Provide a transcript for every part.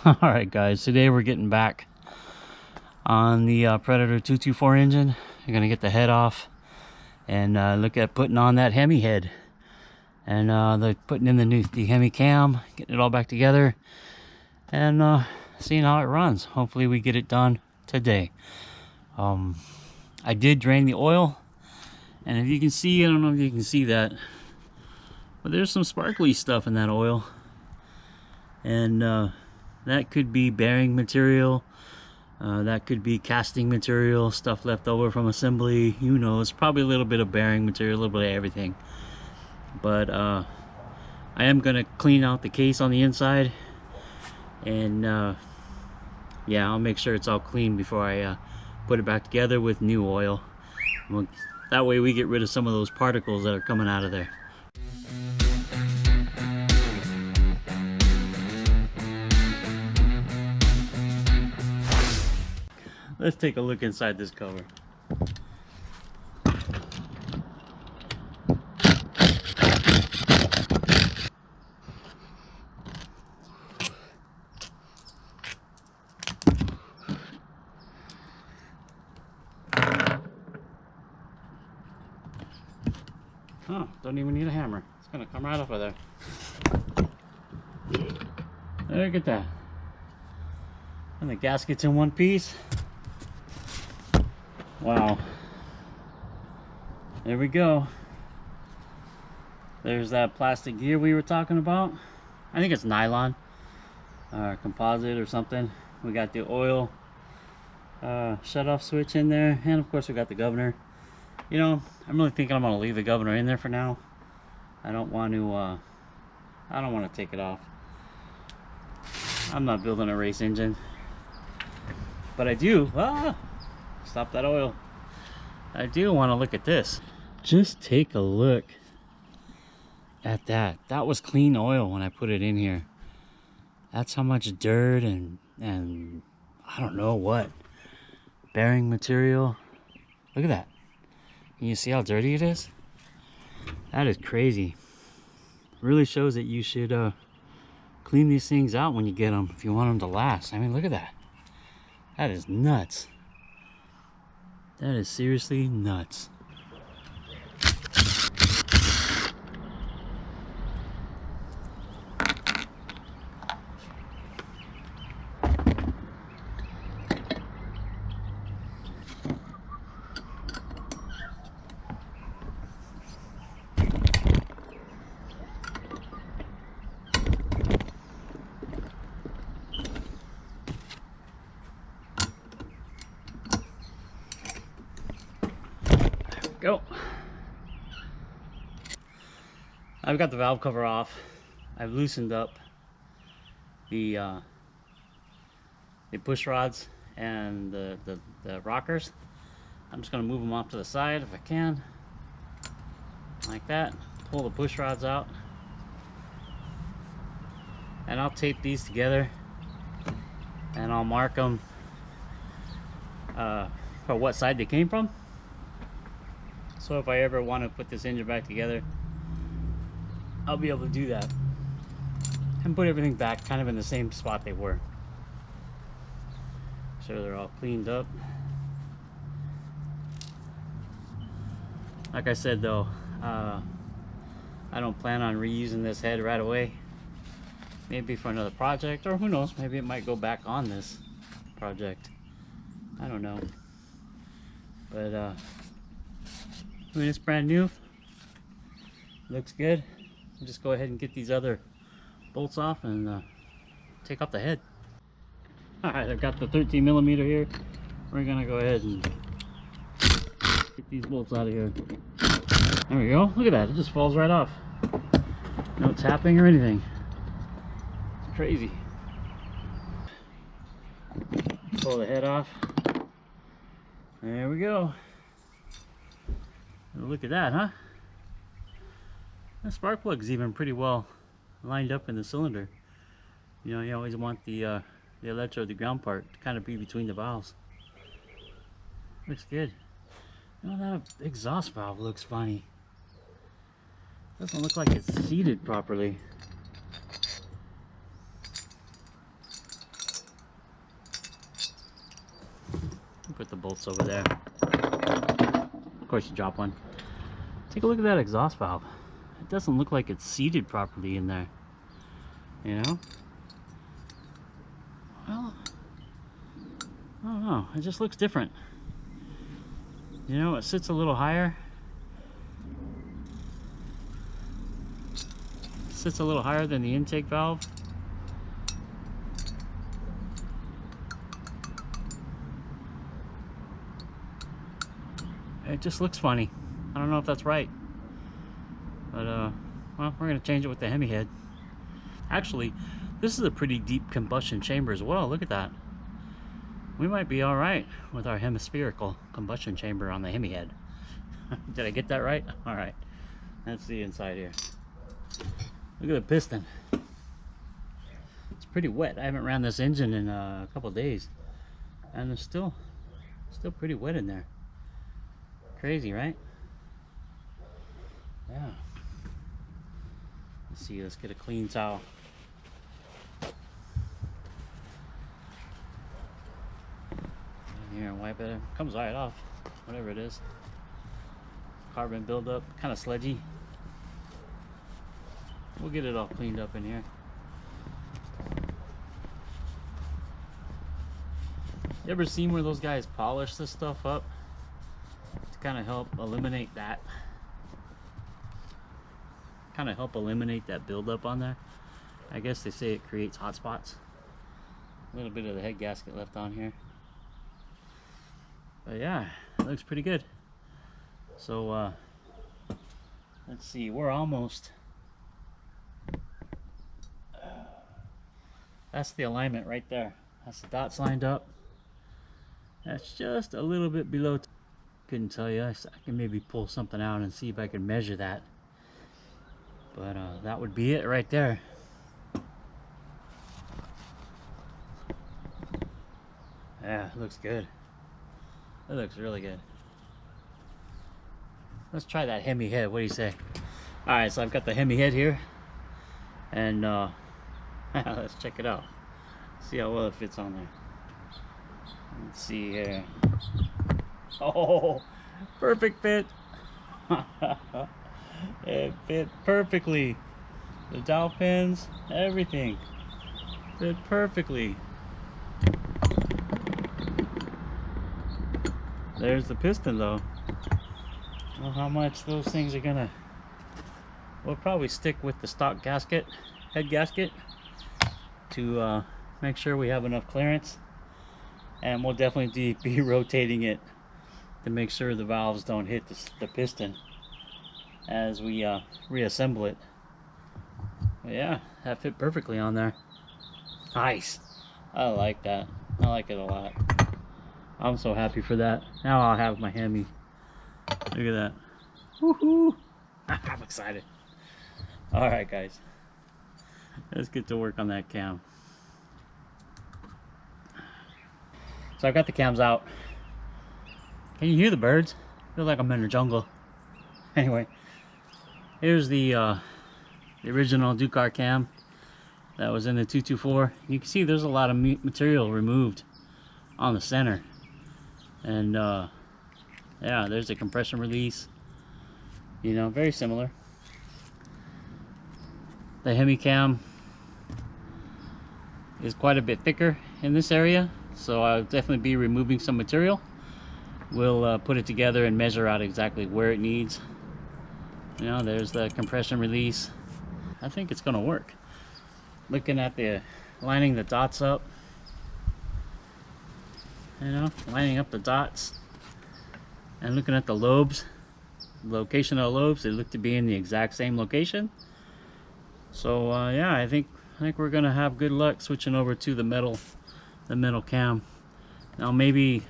Alright guys, today we're getting back on the Predator 224 engine. We're going to get the head off and look at putting on that HEMI head. And they're putting in the HEMI cam, getting it all back together, and seeing how it runs. Hopefully we get it done today. I did drain the oil, and if you can see, I don't know if you can see that, but there's some sparkly stuff in that oil. And that could be bearing material, that could be casting material, stuff left over from assembly. Who knows? Probably a little bit of bearing material, a little bit of everything. But I am gonna clean out the case on the inside, and yeah, I'll make sure it's all clean before I put it back together with new oil. That way we get rid of some of those particles that are coming out of there. Let's take a look inside this cover. Oh, don't even need a hammer. It's gonna come right up of there. Look at that. And the gasket's in one piece. Wow. There we go. There's that plastic gear we were talking about. I think it's nylon or composite or something. We got the oil shut off switch in there, and of course we got the governor. You know, I'm really thinking I'm gonna leave the governor in there for now. I don't want to take it off. I'm not building a race engine, but I do. Stop that oil. I do want to look at this. Just take a look at that. That was clean oil when I put it in here. That's how much dirt and I don't know what bearing material. Look at that. Can you see how dirty it is? That is crazy. Really shows that you should clean these things out when you get them if you want them to last. I mean, look at that. That is nuts. That is seriously nuts. Go. I've got the valve cover off. I've loosened up the push rods and the rockers. I'm just going to move them off to the side if I can, like that. Pull the push rods out, and I'll tape these together, and I'll mark them for what side they came from. So if I ever want to put this engine back together, I'll be able to do that and put everything back kind of in the same spot they were. So they're all cleaned up. Like I said though, I don't plan on reusing this head right away. Maybe for another project, or who knows, maybe it might go back on this project. I don't know. But I mean, it's brand new. Looks good. I'll just go ahead and get these other bolts off and take off the head. Alright, I've got the 13mm here. We're gonna go ahead and get these bolts out of here. There we go. Look at that. It just falls right off. No tapping or anything. It's crazy. Pull the head off. There we go. Look at that, huh? The spark plug's even pretty well lined up in the cylinder. You know, you always want the electrode, the ground part, to kind of be between the valves. Looks good. You know, that exhaust valve looks funny. Doesn't look like it's seated properly. Put the bolts over there. Of course, you drop one. Take a look at that exhaust valve. It doesn't look like it's seated properly in there. You know? Well, I don't know. It just looks different. You know, it sits a little higher. Sits a little higher than the intake valve. It just looks funny. I don't know if that's right, but well, we're gonna change it with the HEMI head. Actually, this is a pretty deep combustion chamber as well. Look at that. We might be all right with our hemispherical combustion chamber on the HEMI head. Did I get that right? All right. Let's see inside here. Look at the piston. It's pretty wet. I haven't ran this engine in a couple days, and it's still pretty wet in there. Crazy, right? Yeah. Let's see. Let's get a clean towel. In here and wipe it. Comes right off. Whatever it is. Carbon buildup. Kind of sludgy. We'll get it all cleaned up in here. You ever seen where those guys polish this stuff up to kind of help eliminate that? Kind of help eliminate that buildup on there. I guess they say it creates hot spots. A little bit of the head gasket left on here. But yeah, it looks pretty good. So let's see, we're almost. That's the alignment right there. That's the dots lined up. That's just a little bit below. Couldn't tell you. I can maybe pull something out and see if I can measure that. But that would be it right there. Yeah, it looks good. It looks really good. Let's try that HEMI head. What do you say? Alright, so I've got the HEMI head here. And let's check it out. See how well it fits on there. Let's see here. Oh, perfect fit. It fit perfectly. The dowel pins, everything fit perfectly. There's the piston though. I don't know how much those things are gonna. We'll probably stick with the stock gasket, head gasket, to make sure we have enough clearance, and we'll definitely be rotating it to make sure the valves don't hit the piston as we reassemble it. But yeah, that fit perfectly on there. Nice. I like that. I like it a lot. I'm so happy for that. Now I'll have my HEMI. Look at that. Woohoo! I'm excited. Alright guys, let's get to work on that cam. So I've got the cams out. Can you hear the birds? I feel like I'm in the jungle. Anyway, here's the original Gokart cam that was in the 224. You can see there's a lot of material removed on the center. And yeah, there's a compression release. You know, very similar. The HEMI cam is quite a bit thicker in this area, so I'll definitely be removing some material. We'll put it together and measure out exactly where it needs. You know, there's the compression release. I think it's gonna work. Looking at the lining the dots up, you know, lining up the dots and looking at the lobes, the location of the lobes, they look to be in the exact same location. So yeah, I think we're gonna have good luck switching over to the metal cam. Now maybe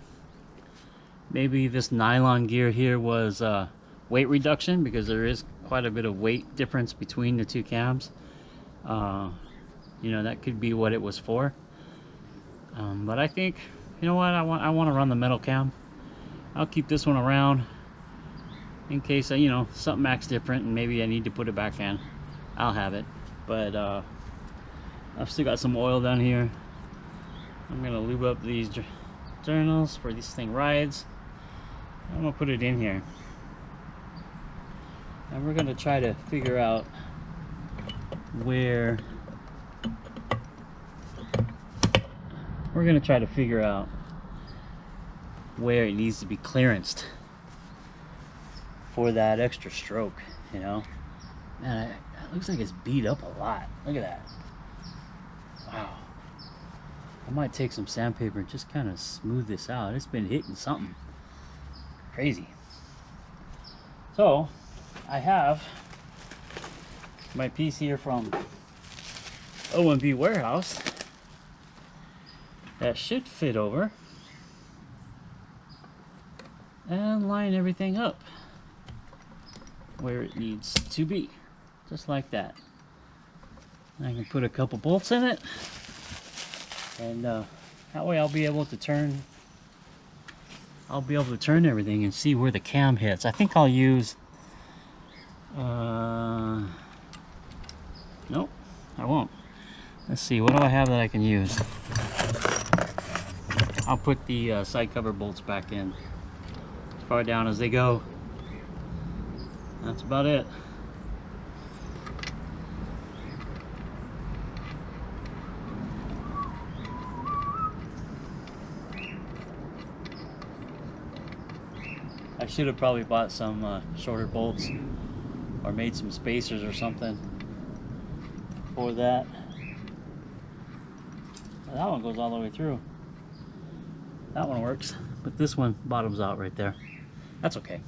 this nylon gear here was weight reduction, because there is quite a bit of weight difference between the two cams. You know, that could be what it was for. But I think, you know what, I want to run the metal cam. I'll keep this one around in case you know, something acts different and maybe I need to put it back in. I'll have it. But I've still got some oil down here. I'm gonna lube up these externals for this thing rides. I'm gonna put it in here, and we're gonna try to figure out where it needs to be clearanced for that extra stroke, you know. Man, it looks like it's beat up a lot. Look at that. Wow. I might take some sandpaper and just kind of smooth this out. It's been hitting something crazy. So I have my piece here from O&B Warehouse that should fit over and line everything up where it needs to be, just like that. I can put a couple bolts in it, and that way I'll be able to turn everything and see where the cam hits. I think I'll use nope, I won't. Let's see, what do I have that I can use? I'll put the side cover bolts back in as far down as they go. That's about it. I should have probably bought some shorter bolts or made some spacers or something for that. That one goes all the way through. That one works, but this one bottoms out right there. That's okay.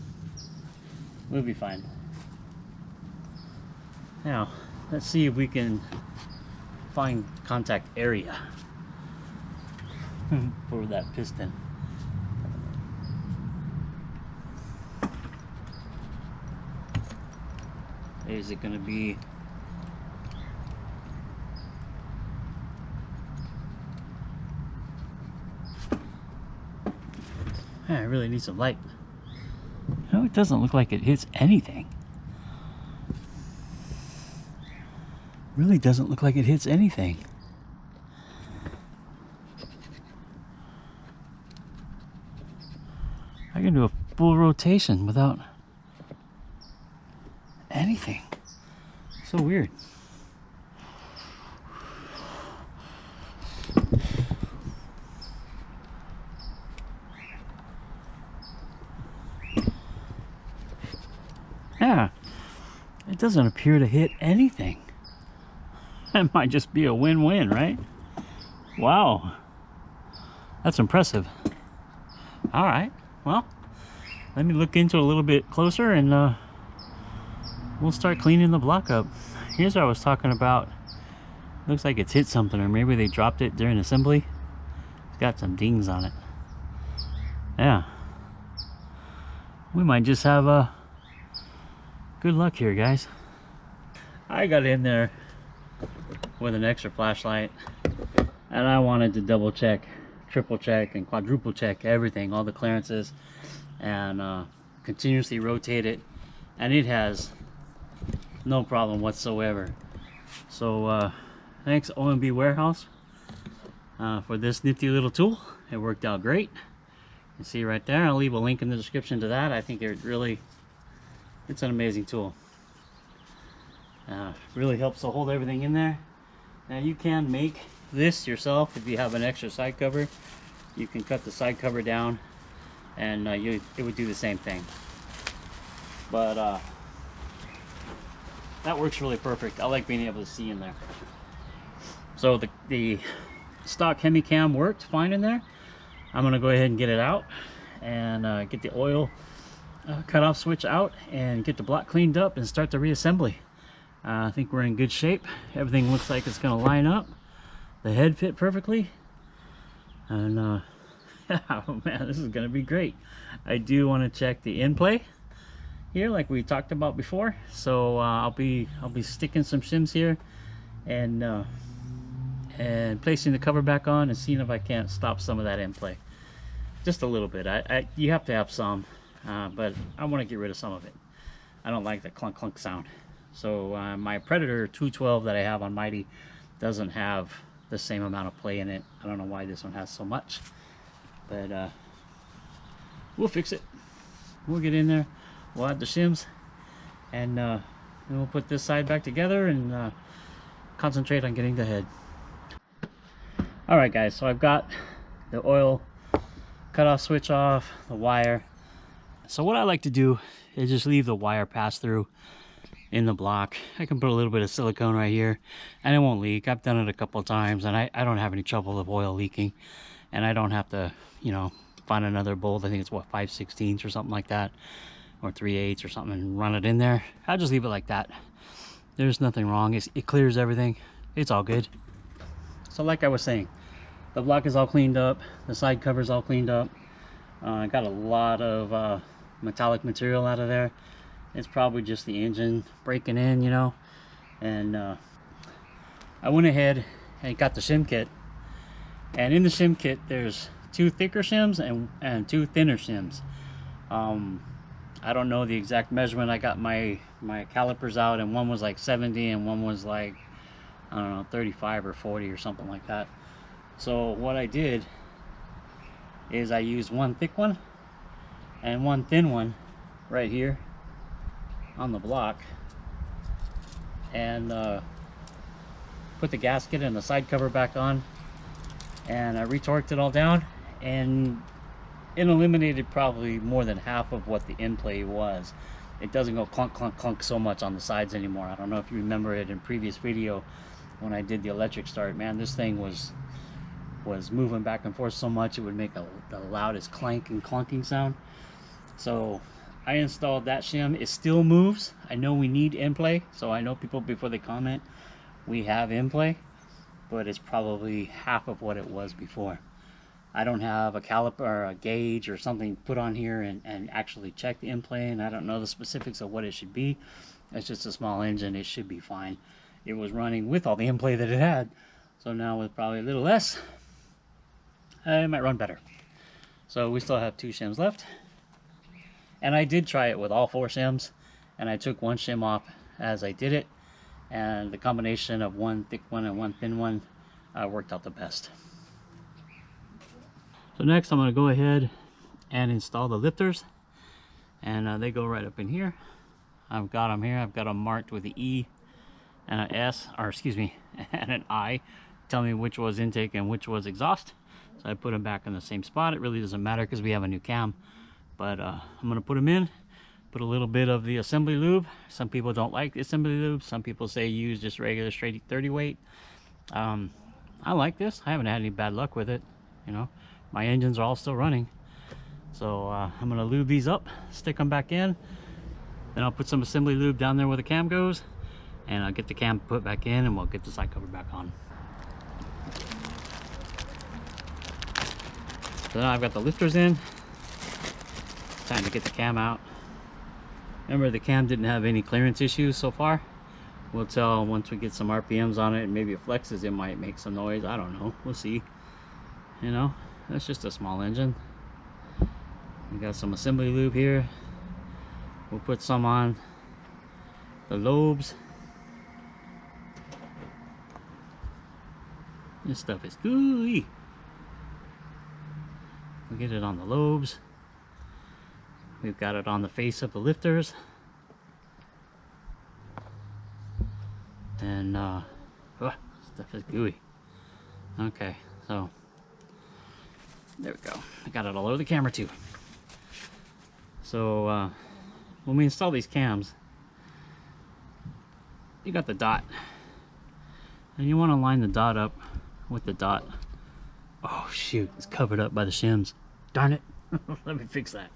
We'll be fine. Now, let's see if we can find contact area for that piston. Is it going to be I really need some light. No, it doesn't look like it hits anything. Really doesn't look like it hits anything. I can do a full rotation without anything. So weird. Yeah, it doesn't appear to hit anything. That might just be a win-win, right? Wow, that's impressive. All right, well, let me look into it a little bit closer, and we'll start cleaning the block up. Here's what I was talking about. Looks like it's hit something, or maybe they dropped it during assembly. It's got some dings on it. Yeah, we might just have good luck here, guys. I got in there with an extra flashlight, and I wanted to double check, triple check, and quadruple check everything, all the clearances, and continuously rotate it, and it has no problem whatsoever. So thanks O&B Warehouse for this nifty little tool. It worked out great. You see right there, I'll leave a link in the description to that. I think it's an amazing tool. Really helps to hold everything in there. Now you can make this yourself if you have an extra side cover. You can cut the side cover down, and it would do the same thing. But that works really perfect. I like being able to see in there. So the stock HEMI cam worked fine in there. I'm gonna go ahead and get it out and get the oil cutoff switch out and get the block cleaned up and start the reassembly. I think we're in good shape. Everything looks like it's gonna line up. The head fit perfectly, and oh man, this is gonna be great. I do want to check the in play here, like we talked about before. So I'll be sticking some shims here and placing the cover back on and seeing if I can't stop some of that in play, just a little bit. You have to have some, but I want to get rid of some of it. I don't like the clunk clunk sound. So my Predator 212 that I have on Mighty doesn't have the same amount of play in it. I don't know why this one has so much. But we'll fix it. We'll get in there, we'll add the shims, and then we'll put this side back together and concentrate on getting the head. Alright guys, so I've got the oil cutoff switch off, the wire. So what I like to do is just leave the wire pass through in the block. I can put a little bit of silicone right here and it won't leak. I've done it a couple of times and I don't have any trouble with oil leaking, and I don't have to, you know, find another bolt. I think it's what, 5/16 or something like that, or 3/8 or something, and run it in there. I'll just leave it like that. There's nothing wrong. It clears everything. It's all good. So like I was saying, the block is all cleaned up, the side cover's all cleaned up. I got a lot of metallic material out of there. It's probably just the engine breaking in, you know. And I went ahead and got the shim kit, and in the shim kit there's 2 thicker shims and 2 thinner shims. I don't know the exact measurement. I got my calipers out, and one was like 70 and one was like, I don't know, 35 or 40 or something like that. So what I did is I used one thick one and one thin one right here on the block, and put the gasket and the side cover back on, and I retorqued it all down, and it eliminated probably more than half of what the end play was. It doesn't go clunk clunk clunk so much on the sides anymore. I don't know if you remember it in previous video when I did the electric start. Man, this thing was moving back and forth so much it would make the loudest clank and clunking sound. So I installed that shim. It still moves. I know we need end play, so I know people, before they comment, we have end play, but it's probably half of what it was before. I don't have a caliper or a gauge or something put on here and actually check the end play, and I don't know the specifics of what it should be. It's just a small engine. It should be fine. It was running with all the end play that it had, so now with probably a little less, it might run better. So we still have 2 shims left, and I did try it with all 4 shims, and I took one shim off as I did it, and the combination of one thick one and one thin one worked out the best. So next I'm going to go ahead and install the lifters, and they go right up in here. I've got them here. I've got them marked with an E and an S, or excuse me, and an I, telling me which was intake and which was exhaust. So I put them back in the same spot. It really doesn't matter because we have a new cam, but I'm going to put them in, put a little bit of the assembly lube. Some people don't like the assembly lube. Some people say use just regular straight 30 weight. I like this. I haven't had any bad luck with it. You know, my engines are all still running. So I'm going to lube these up, stick them back in. Then I'll put some assembly lube down there where the cam goes, and I'll get the cam put back in, and we'll get the side cover back on. So now I've got the lifters in. Time to get the cam out. Remember, the cam didn't have any clearance issues so far. We'll tell once we get some RPMs on it, and maybe it flexes, it might make some noise. I don't know. We'll see. You know, that's just a small engine. We got some assembly lube here. We'll put some on the lobes. This stuff is gooey. We'll get it on the lobes. We've got it on the face of the lifters. And stuff is gooey. Okay, so there we go. I got it all over the camera too. So when we install these cams, you got the dot, and you want to line the dot up with the dot. Oh shoot, it's covered up by the shims. Darn it. Let me fix that.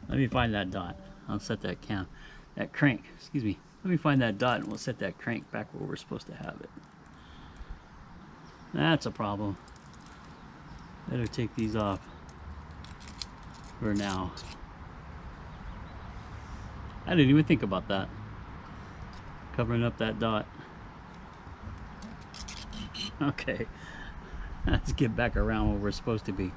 Let me find that dot. I'll set that crank, excuse me. Let me find that dot and we'll set that crank back where we're supposed to have it. That's a problem. Better take these off for now. I didn't even think about that. Covering up that dot. Okay. Let's get back around where we're supposed to be.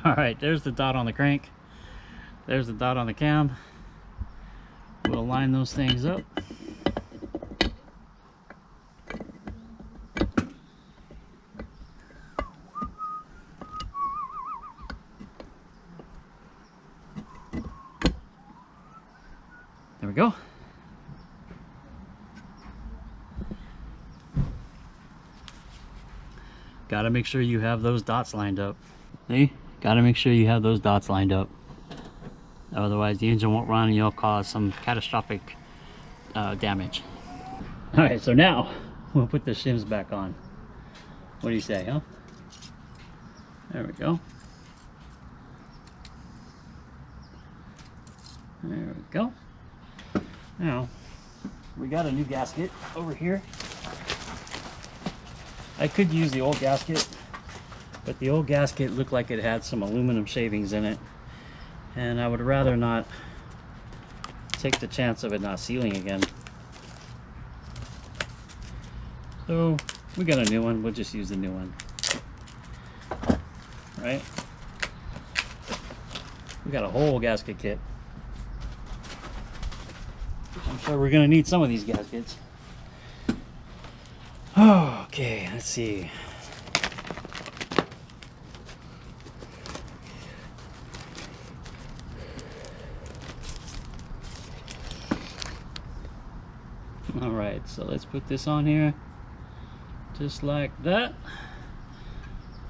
Alright, there's the dot on the crank. There's the dot on the cam. We'll line those things up. Gotta make sure you have those dots lined up. See? Gotta make sure you have those dots lined up. Otherwise the engine won't run and you'll cause some catastrophic damage. Alright, so now we'll put the shims back on. What do you say, huh? There we go. There we go. Now, we got a new gasket over here. I could use the old gasket, but the old gasket looked like it had some aluminum shavings in it, and I would rather not take the chance of it not sealing again. So we got a new one, we'll just use the new one. Right? We got a whole gasket kit. I'm sure we're gonna need some of these gaskets. Okay, let's see. All right, so let's put this on here, just like that.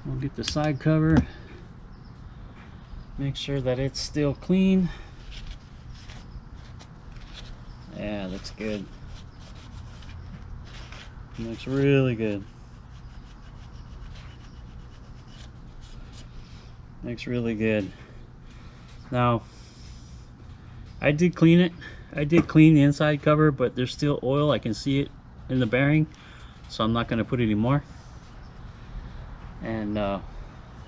We'll get the side cover, make sure that it's still clean. Yeah, looks good. Looks really good. Looks really good. Now, I did clean it. I did clean the inside cover, but there's still oil. I can see it in the bearing, so I'm not going to put any more. And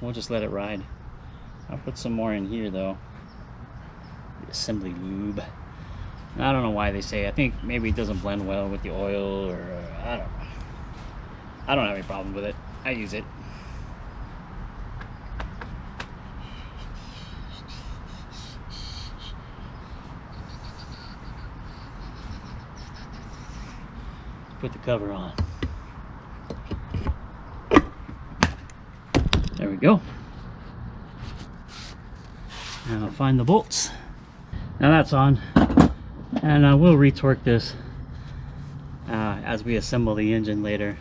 we'll just let it ride. I'll put some more in here though. The assembly lube. I don't know why they say. I think maybe it doesn't blend well with the oil, or I don't know. I don't have any problem with it. I use it. Put the cover on. There we go. Now I'll find the bolts. Now that's on. And we'll retorque this as we assemble the engine later.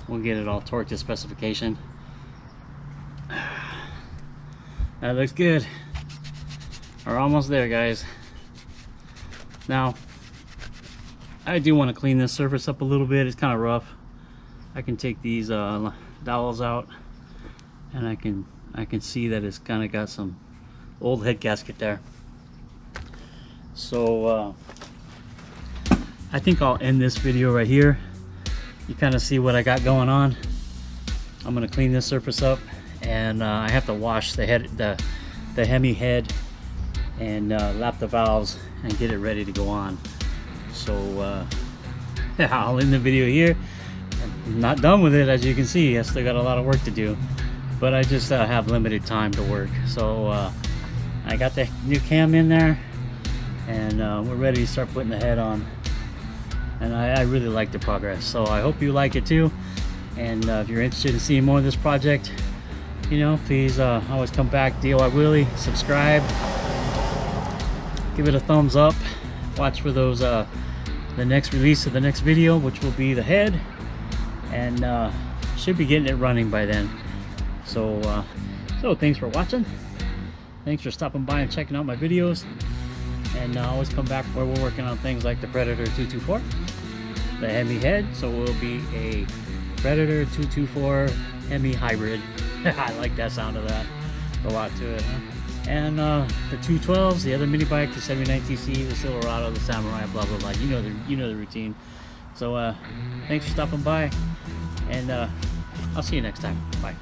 We'll get it all torqued to specification. That looks good. We're almost there, guys. Now, I do want to clean this surface up a little bit. It's kind of rough. I can take these dowels out, and I can see that it's kind of got some old head gasket there. So I think I'll end this video right here. You kind of see what I got going on. I'm gonna clean this surface up, and I have to wash the head, the HEMI head, and lap the valves and get it ready to go on. So I'll end the video here. I'm not done with it, as you can see. I still got a lot of work to do, but I just have limited time to work. So I got the new cam in there, and we're ready to start putting the head on. And I really like the progress, so I hope you like it too. And if you're interested in seeing more of this project, you know, please always come back. DIY Willy, subscribe, give it a thumbs up, watch for those the next release of the next video, which will be the head, and should be getting it running by then. So so thanks for watching. Thanks for stopping by and checking out my videos. And always come back where we're working on things like the Predator 224, the HEMI head, so it will be a Predator 224 HEMI hybrid. I like that sound of that. A lot to it, huh? And the 212s, the other mini bike, the 79TC, the Silverado, the Samurai, blah blah blah. You know the routine. So thanks for stopping by, and I'll see you next time. Bye.